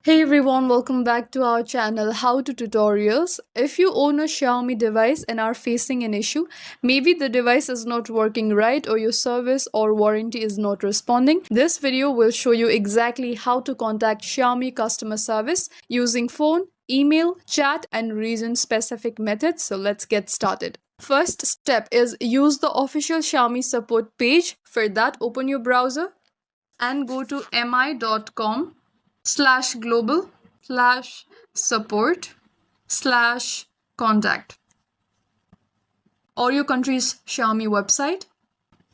Hey everyone, welcome back to our channel How to Tutorials. If you own a Xiaomi device and are facing an issue, maybe the device is not working right or your service or warranty is not responding, this video will show you exactly how to contact Xiaomi customer service using phone, email, chat and region specific methods. So let's get started. First step is use the official Xiaomi support page. For that, open your browser and go to mi.com/global/support/contact or your country's Xiaomi website.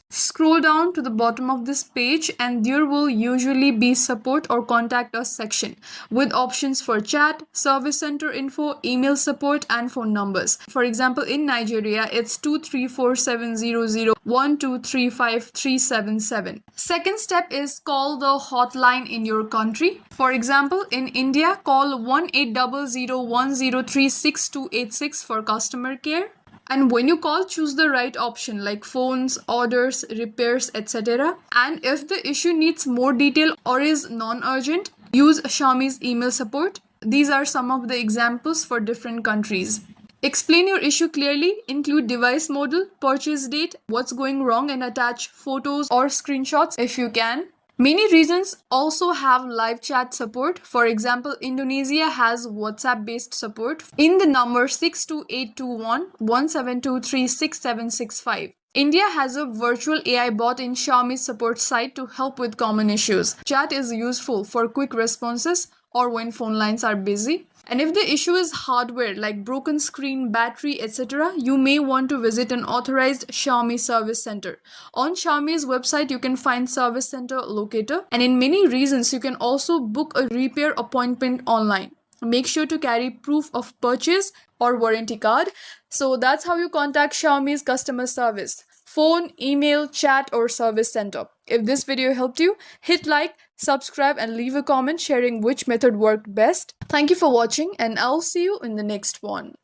Scroll down to the bottom of this page and there will usually be support or contact us section with options for chat, service center info, email support and phone numbers. For example, in Nigeria, it's 2347001235377. Second step is call the hotline in your country. For example, in India, call 1-800-1036-286 for customer care. And when you call, choose the right option like phones, orders, repairs, etc. And if the issue needs more detail or is non-urgent, use Xiaomi's email support. These are some of the examples for different countries. Explain your issue clearly, include device model, purchase date, what's going wrong, and attach photos or screenshots if you can. Many regions also have live chat support. For example, Indonesia has WhatsApp-based support in the number 62821-1723-6765. India has a virtual AI bot in Xiaomi's support site to help with common issues. Chat is useful for quick responses or when phone lines are busy. And if the issue is hardware like broken screen, battery, etc., you may want to visit an authorized Xiaomi service center. On Xiaomi's website, you can find service center locator, and in many regions, you can also book a repair appointment online. Make sure to carry proof of purchase or warranty card. So that's how you contact Xiaomi's customer service: phone, email, chat, or service center. If this video helped you, hit like, subscribe, and leave a comment sharing which method worked best. Thank you for watching, and I'll see you in the next one.